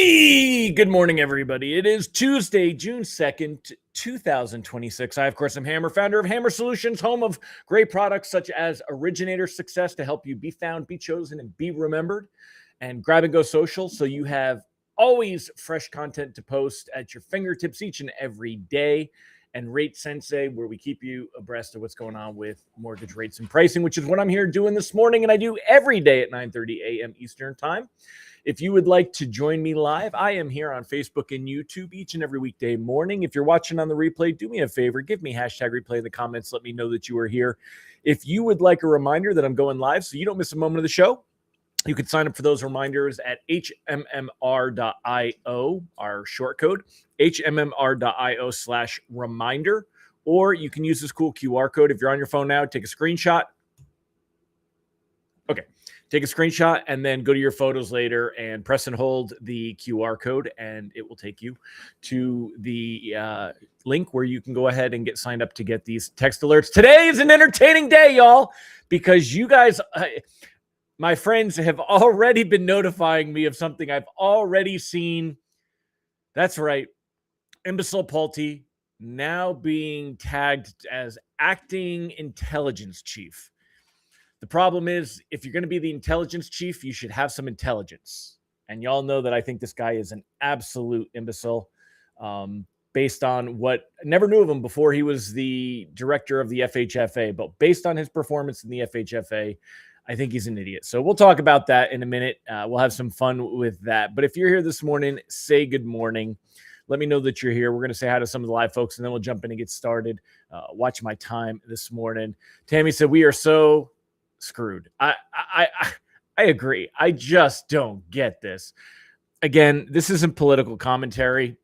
Hey, good morning, everybody. It is Tuesday, June 2nd, 2026. I, of course, am Hammer, founder of Hammer Solutions, home of great products such as Originator Success to help you be found, be chosen, and be remembered, and Grab and Go Social, so you have always fresh content to post at your fingertips each and every day. And Rate Sensei, where we keep you abreast of what's going on with mortgage rates and pricing, which is what I'm here doing this morning, and I do every day at 9:30 a.m. Eastern Time. If you would like to join me live, I am here on Facebook and YouTube each and every weekday morning. If you're watching on the replay, do me a favor, give me hashtag replay in the comments. Let me know that you are here. If you would like a reminder that I'm going live so you don't miss a moment of the show, you can sign up for those reminders at hmmr.io, our short code, hmmr.io/reminder, or you can use this cool QR code. If you're on your phone now, take a screenshot. Okay. Take a screenshot and then go to your photos later and press and hold the QR code, and it will take you to the link where you can go ahead and get signed up to get these text alerts. Today is an entertaining day, y'all, because you guys, my friends, have already been notifying me of something I've already seen. That's right. Imbecile Pulte now being tagged as acting intelligence chief. The problem is, if you're going to be the intelligence chief, you should have some intelligence. And y'all know that I think this guy is an absolute imbecile. Based on what I never knew of him before he was the director of the FHFA, but based on his performance in the FHFA, I think he's an idiot. So we'll talk about that in a minute. We'll have some fun with that. But if you're here this morning, say good morning. Let me know that you're here. We're going to say hi to some of the live folks, and then we'll jump in and get started. Watch my time this morning. Tammy said, we are so screwed. I agree. I just don't get this. Again, this isn't political commentary.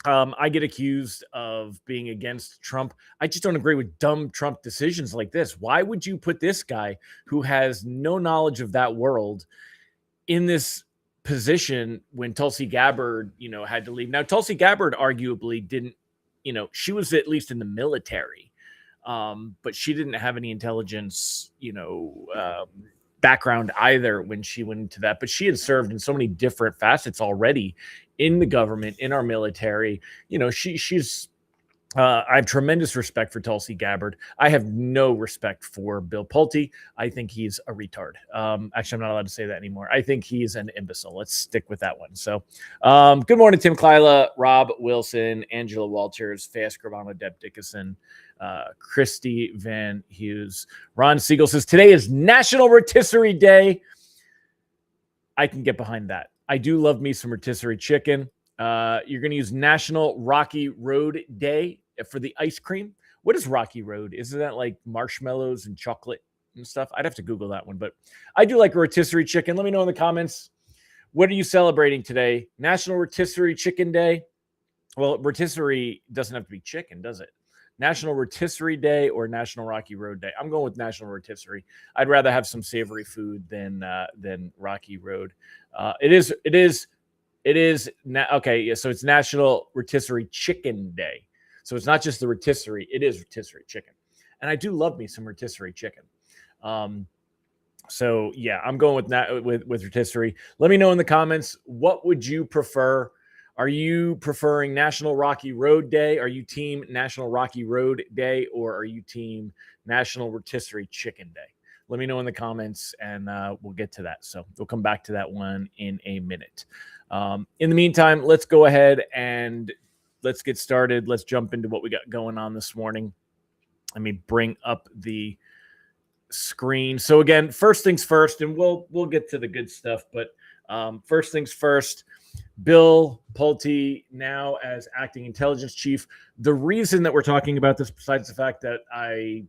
I get accused of being against Trump. I just don't agree with dumb Trump decisions like this. Why would you put this guy who has no knowledge of that world in this position when Tulsi Gabbard, had to leave? Now, Tulsi Gabbard arguably didn't, she was at least in the military. But she didn't have any intelligence, background either when she went into that. But she had served in so many different facets already in the government, in our military. She's. I have tremendous respect for Tulsi Gabbard. I have no respect for Bill Pulte. I think he's a retard. Actually, I'm not allowed to say that anymore. I think he's an imbecile. Let's stick with that one. So, good morning, Tim Kyla, Rob Wilson, Angela Walters, Fast Gravano, Deb Dickinson, Christy Van Hughes. Ron Siegel says, today is National Rotisserie Day. I can get behind that. I do love me some rotisserie chicken. You're going to use National Rocky Road Day for the ice cream. What is Rocky Road? Isn't that like marshmallows and chocolate and stuff? I'd have to Google that one, but I do like a rotisserie chicken. Let me know in the comments. What are you celebrating today? National Rotisserie Chicken Day? Well, rotisserie doesn't have to be chicken, does it? National Rotisserie Day or National Rocky Road Day? I'm going with National Rotisserie. I'd rather have some savory food than Rocky Road. It is okay. Yeah, so it's National Rotisserie Chicken Day. So it's not just the rotisserie; it is rotisserie chicken, and I do love me some rotisserie chicken. So yeah, I'm going with rotisserie. Let me know in the comments, what would you prefer? Are you preferring National Rocky Road Day? Are you team National Rocky Road Day, or are you team National Rotisserie Chicken Day? Let me know in the comments, and we'll get to that. So we'll come back to that one in a minute. In the meantime, let's go ahead and let's get started. Let's jump into what we got going on this morning. Let me bring up the screen. So again, first things first, and we'll get to the good stuff. But first things first, Bill Pulte now as acting intelligence chief. The reason that we're talking about this, besides the fact that I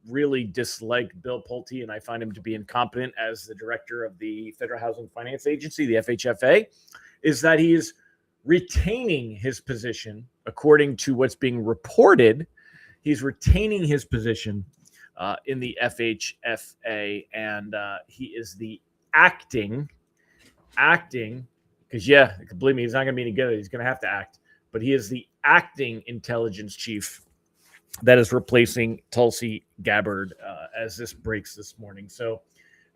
really dislike Bill Pulte and I find him to be incompetent as the director of the Federal Housing Finance Agency, the FHFA, is that he is retaining his position. According to what's being reported, he's retaining his position in the FHFA, and he is the acting, because believe me, he's not going to be any good. He's going to have to act, but he is the acting intelligence chief that is replacing Tulsi Gabbard as this breaks this morning. So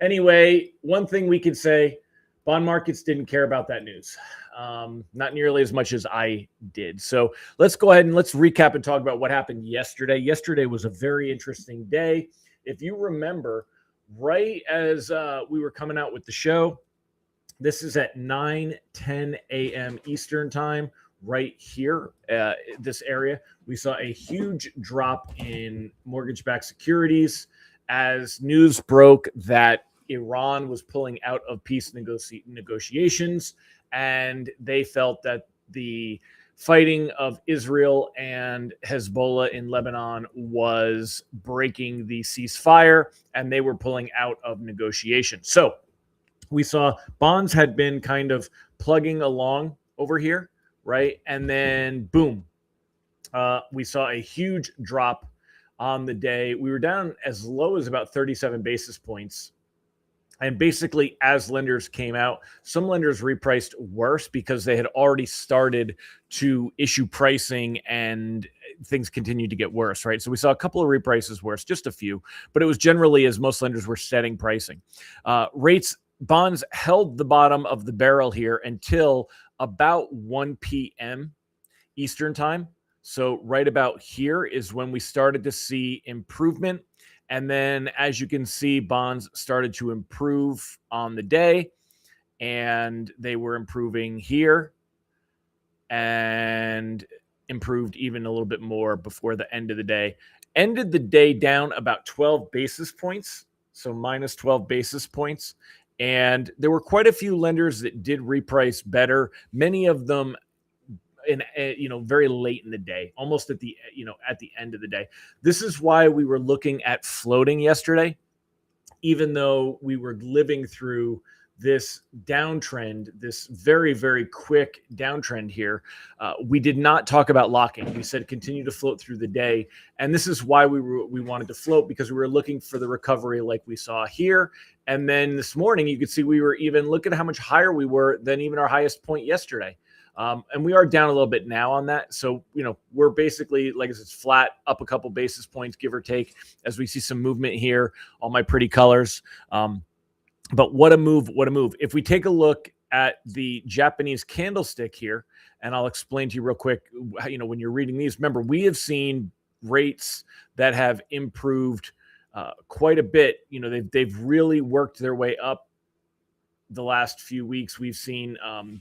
anyway, one thing we can say, Bond markets didn't care about that news, not nearly as much as I did. So let's go ahead and let's recap and talk about what happened yesterday. Yesterday was a very interesting day. If you remember, right as we were coming out with the show, this is at 9:10 a.m. Eastern time, right here, this area. We saw a huge drop in mortgage-backed securities as news broke that Iran was pulling out of peace negotiations, and they felt that the fighting of Israel and Hezbollah in Lebanon was breaking the ceasefire, and they were pulling out of negotiations. So we saw bonds had been kind of plugging along over here, right? And then boom, we saw a huge drop on the day. We were down as low as about 37 basis points. And basically, as lenders came out, some lenders repriced worse because they had already started to issue pricing and things continued to get worse, right? So we saw a couple of reprices worse, just a few, but it was generally as most lenders were setting pricing. Bonds held the bottom of the barrel here until about 1 p.m. Eastern time. So right about here is when we started to see improvement. And then, as you can see, bonds started to improve on the day, and they were improving here and improved even a little bit more before the end of the day. Ended the day down about 12 basis points, so minus 12 basis points. And there were quite a few lenders that did reprice better. Many of them in very late in the day, almost at the end of the day. This is why we were looking at floating yesterday, even though we were living through this downtrend, this very, very quick downtrend here. We did not talk about locking. We said continue to float through the day. And this is why we wanted to float, because we were looking for the recovery like we saw here. And then this morning, you could see we were even, look at how much higher we were than even our highest point yesterday. And we are down a little bit now on that. So, we're basically, like I said, it's flat, up a couple basis points, give or take, as we see some movement here, all my pretty colors. But what a move, what a move. If we take a look at the Japanese candlestick here, and I'll explain to you real quick, when you're reading these, remember, we have seen rates that have improved quite a bit. They've really worked their way up. The last few weeks, we've seen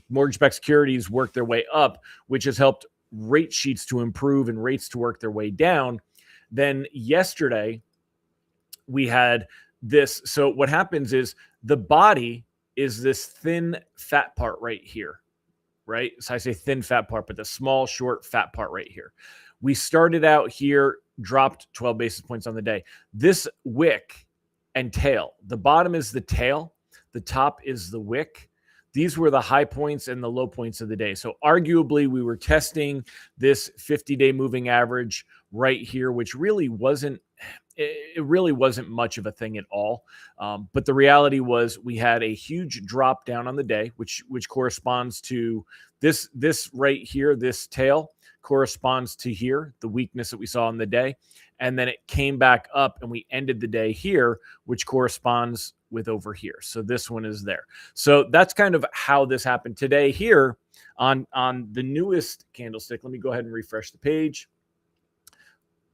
mortgage-backed securities work their way up, which has helped rate sheets to improve and rates to work their way down. Then yesterday, we had this. So what happens is the body is this thin, fat part right here, right? So I say thin, fat part, but the small, short, fat part right here. We started out here, dropped 12 basis points on the day. This wick and tail, the bottom is the tail. The top is the wick. These were the high points and the low points of the day. So arguably, we were testing this 50-day moving average right here, which really wasn't much of a thing at all. But the reality was we had a huge drop down on the day, which corresponds to this right here, this tail corresponds to here, the weakness that we saw in the day. And then it came back up and we ended the day here, which corresponds with over here. So this one is there. So that's kind of how this happened today here on the newest candlestick. Let me go ahead and refresh the page.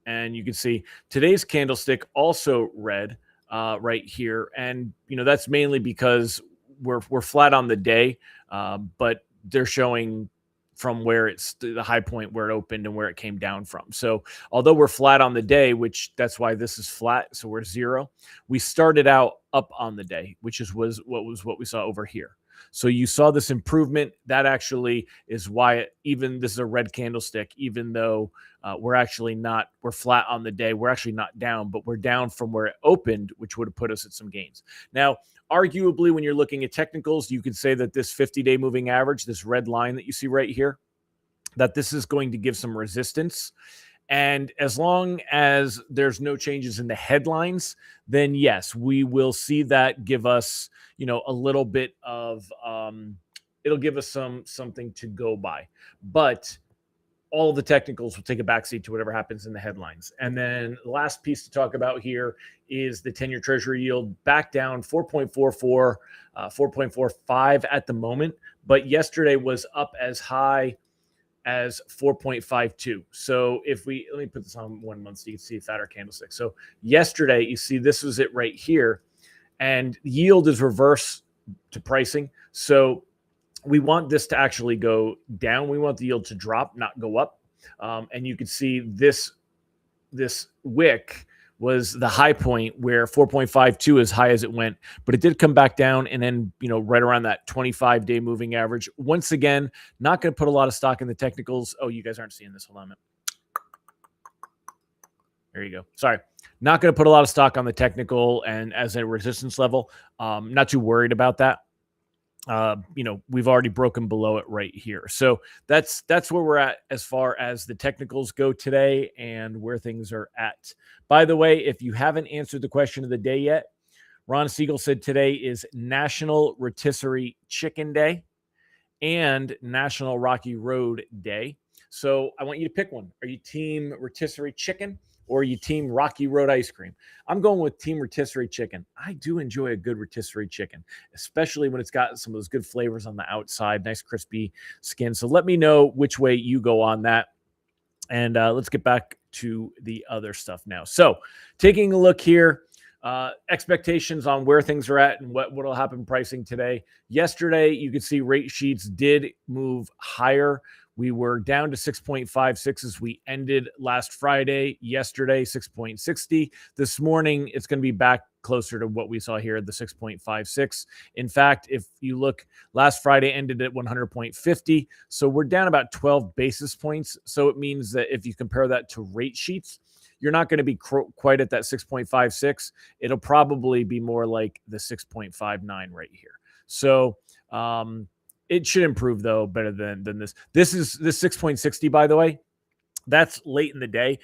And you can see today's candlestick also red right here. And, that's mainly because we're flat on the day, but they're showing from where it's the high point where it opened and where it came down from. So although we're flat on the day, which that's why this is flat, so we're 0, we started out up on the day, which was what we saw over here. So you saw this improvement. That actually is why this is a red candlestick, even though we're flat on the day. We're actually not down, but we're down from where it opened, which would have put us at some gains. Now, arguably, when you're looking at technicals, you could say that this 50-day moving average, this red line that you see right here, that this is going to give some resistance. And as long as there's no changes in the headlines, then yes, we will see that give us, a little bit of, it'll give us something to go by. But all of the technicals will take a backseat to whatever happens in the headlines. And then the last piece to talk about here is the 10-year Treasury yield back down 4.44, 4.45 at the moment. But yesterday was up as high as 4.52. So if we, let me put this on 1 month so you can see a fatter candlestick. So yesterday, you see this was it right here. And yield is reverse to pricing. So we want this to actually go down. We want the yield to drop, not go up. And you can see this wick was the high point where 4.52 as high as it went, but it did come back down and then, right around that 25-day moving average. Once again, not going to put a lot of stock in the technicals. Oh, you guys aren't seeing this. Hold on a minute. There you go. Sorry. Not going to put a lot of stock on the technical and as a resistance level. Not too worried about that. We've already broken below it right here. So that's where we're at as far as the technicals go today and where things are at. By the way, if you haven't answered the question of the day yet, Ron Siegel said today is National Rotisserie Chicken Day and National Rocky Road Day. So I want you to pick one. Are you team rotisserie chicken or are you team Rocky Road ice cream? I'm going with team rotisserie chicken. I do enjoy a good rotisserie chicken, especially when it's got some of those good flavors on the outside, nice crispy skin. So let me know which way you go on that. And let's get back to the other stuff now. So taking a look here, expectations on where things are at and what will happen pricing today. Yesterday, you could see rate sheets did move higher. We were down to 6.56 as we ended last Friday. Yesterday, 6.60. This morning, it's going to be back closer to what we saw here at the 6.56. In fact, if you look, last Friday ended at 100.50. So we're down about 12 basis points. So it means that if you compare that to rate sheets, you're not going to be quite at that 6.56. It'll probably be more like the 6.59 right here. So, it should improve, though, better than this. This 6.60, by the way. That's late in the day.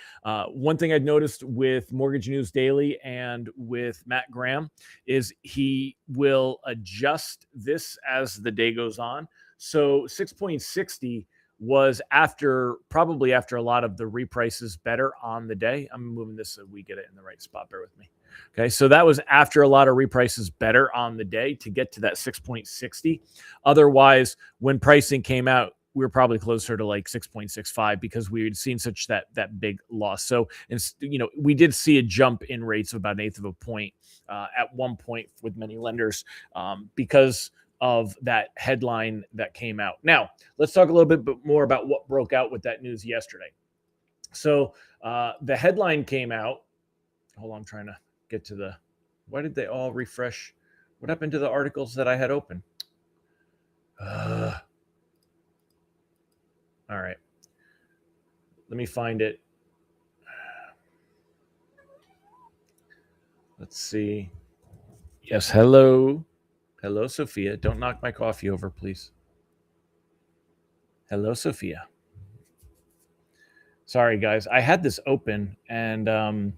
One thing I'd noticed with Mortgage News Daily and with Matt Graham is he will adjust this as the day goes on. So 6.60 was probably after a lot of the reprices better on the day. I'm moving this so we get it in the right spot. Bear with me. Okay, so that was after a lot of reprices better on the day to get to that 6.60. Otherwise, when pricing came out, we were probably closer to like 6.65 because we had seen such that big loss. So, we did see a jump in rates of about 1/8 of a point at one point with many lenders because of that headline that came out. Now, let's talk a little bit more about what broke out with that news yesterday. So the headline came out. Hold on, I'm trying to get to why did they all refresh? What happened to the articles that I had open? All right. Let me find it. Let's see. Yes, hello. Hello, Sophia. Don't knock my coffee over, please. Hello, Sophia. Sorry, guys. I had this open and I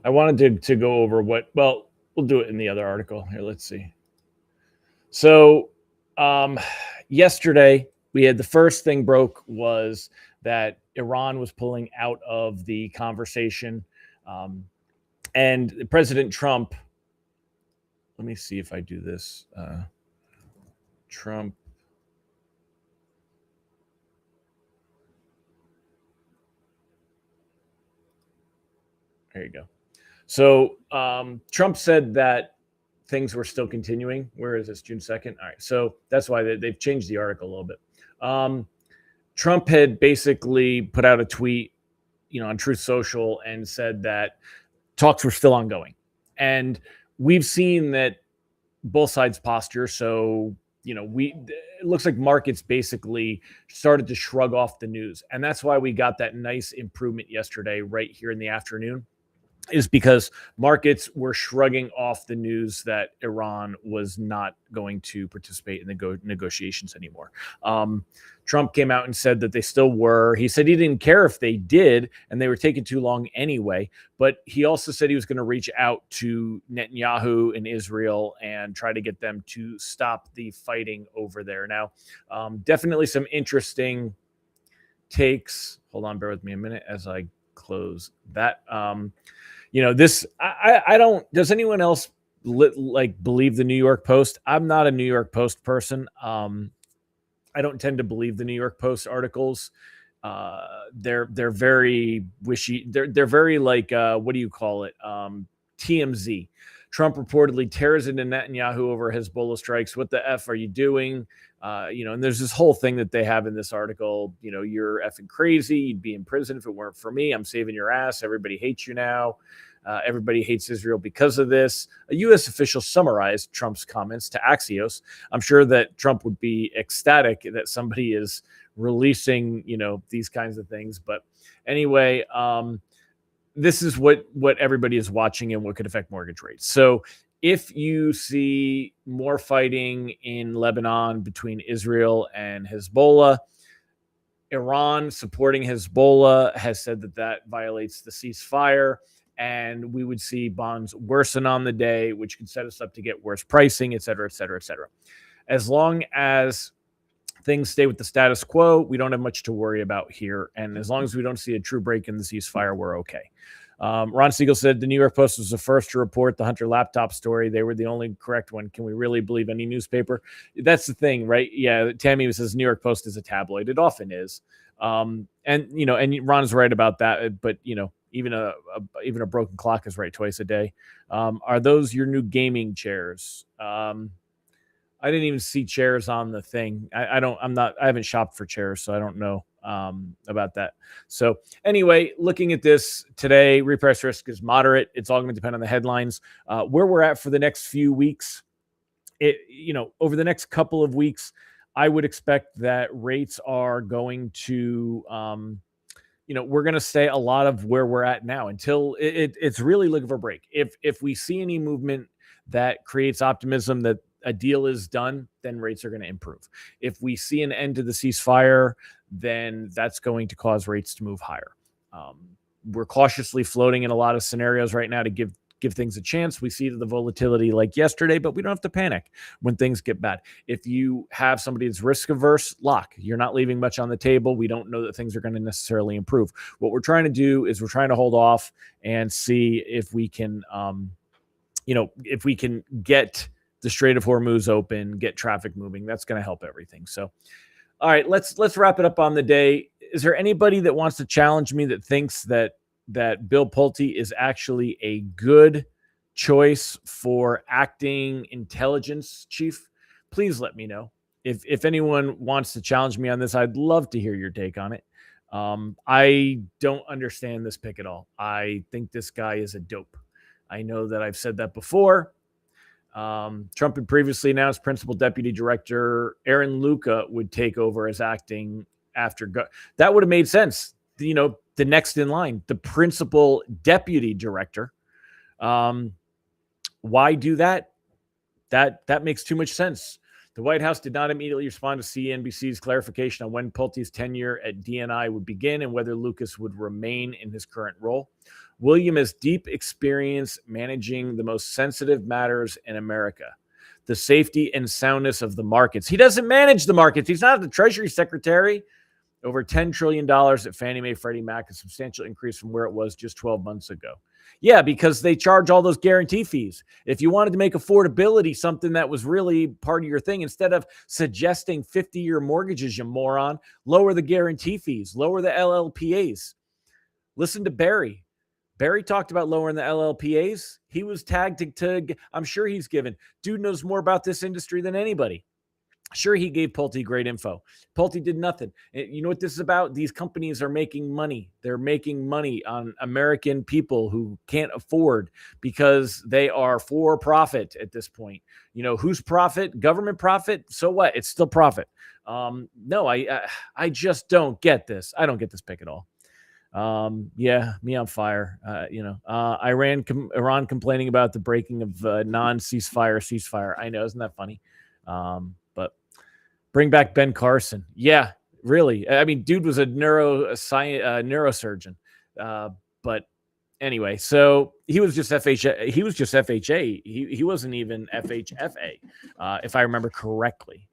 wanted to go over we'll do it in the other article. Here, let's see. So yesterday, we had the first thing broke was that Iran was pulling out of the conversation. And President Trump, let me see if I do this. Trump. There you go. So Trump said that things were still continuing. Where is this? June 2nd? All right. So that's why they've changed the article a little bit. Trump had basically put out a tweet, on Truth Social and said that talks were still ongoing. And we've seen that both sides posture. So, it looks like markets basically started to shrug off the news. And that's why we got that nice improvement yesterday, right here in the afternoon. is because markets were shrugging off the news that Iran was not going to participate in the negotiations anymore. Trump came out and said that they still were. He said he didn't care if they did, and they were taking too long anyway. But he also said he was going to reach out to Netanyahu in Israel and try to get them to stop the fighting over there. Now, definitely some interesting takes. Hold on, bear with me a minute as I close that. This I don't. Does anyone else believe the New York Post? I'm not a New York Post person. I don't tend to believe the New York Post articles. They're very wishy. They're very what do you call it? TMZ. Trump reportedly tears into Netanyahu over Hezbollah strikes. What the F are you doing? And there's this whole thing that they have in this article. You're effing crazy. You'd be in prison if it weren't for me. I'm saving your ass. Everybody hates you now. Everybody hates Israel because of this. A U.S. official summarized Trump's comments to Axios. I'm sure that Trump would be ecstatic that somebody is releasing, these kinds of things. But anyway, this is what everybody is watching and what could affect mortgage rates. So if you see more fighting in Lebanon between Israel and Hezbollah, Iran supporting Hezbollah has said that violates the ceasefire, and we would see bonds worsen on the day, which could set us up to get worse pricing, et cetera, et cetera, et cetera. As long as things stay with the status quo, we don't have much to worry about here. And as long as we don't see a true break in the ceasefire, we're okay. Ron Siegel said the New York Post was the first to report the Hunter laptop story. They were the only correct one. Can we really believe any newspaper? That's the thing, right? Yeah. Tammy says New York Post is a tabloid. It often is. And Ron's right about that. But, even a broken clock is right twice a day. Are those your new gaming chairs? I didn't even see chairs on the thing. I haven't shopped for chairs, so I don't know about that. So anyway, looking at this today, reprice risk is moderate. It's all going to depend on the headlines. Where we're at for the next few weeks, over the next couple of weeks, I would expect that rates are going to, we're going to stay a lot of where we're at now until it's really looking for a break. If we see any movement that creates optimism that a deal is done, then rates are going to improve. If we see an end to the ceasefire, then that's going to cause rates to move higher. We're cautiously floating in a lot of scenarios right now to give things a chance. We see the volatility like yesterday, but we don't have to panic when things get bad. If you have somebody that's risk averse, lock. You're not leaving much on the table. We don't know that things are going to necessarily improve. What we're trying to do is we're trying to hold off and see if we can, if we can get the Strait of Hormuz open, get traffic moving. That's going to help everything. So, all right, let's wrap it up on the day. Is there anybody that wants to challenge me that thinks that Bill Pulte is actually a good choice for acting intelligence chief? Please let me know. If anyone wants to challenge me on this, I'd love to hear your take on it. I don't understand this pick at all. I think this guy is a dope. I know that I've said that before. Trump had previously announced principal deputy director Aaron Luca would take over as acting after. That would have made sense. The next in line, the principal deputy director. Why do that? That makes too much sense. The White House did not immediately respond to CNBC's clarification on when Pulte's tenure at DNI would begin and whether Lucas would remain in his current role. William has deep experience managing the most sensitive matters in America, the safety and soundness of the markets. He doesn't manage the markets. He's not the Treasury Secretary. Over $10 trillion at Fannie Mae, Freddie Mac, a substantial increase from where it was just 12 months ago. Yeah, because they charge all those guarantee fees. If you wanted to make affordability something that was really part of your thing, instead of suggesting 50-year mortgages, you moron, lower the guarantee fees, lower the LLPAs. Listen to Barry. Barry talked about lowering the LLPAs. He was tagged to I'm sure he's given. Dude knows more about this industry than anybody. Sure, he gave Pulte great info. Pulte did nothing. You know what this is about? These companies are making money. They're making money on American people who can't afford because they are for profit at this point. Whose profit? Government profit? So what? It's still profit. No, I just don't get this. I don't get this pick at all. Yeah, me on fire. Iran complaining about the breaking of ceasefire. I know, isn't that funny? But bring back Ben Carson. Yeah, really. I mean, dude was a neurosurgeon. But anyway, so he was just FHA. He was just FHA. He wasn't even FHFA, if I remember correctly.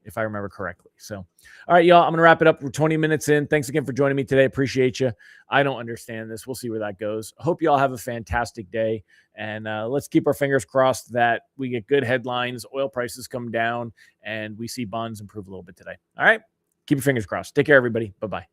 So, all right, y'all. I'm gonna wrap it up. We're 20 minutes in. Thanks again for joining me today. Appreciate you. I don't understand this. We'll see where that goes. Hope y'all have a fantastic day, and let's keep our fingers crossed that we get good headlines, oil prices come down, and we see bonds improve a little bit today. All right, keep your fingers crossed. Take care, everybody. Bye bye.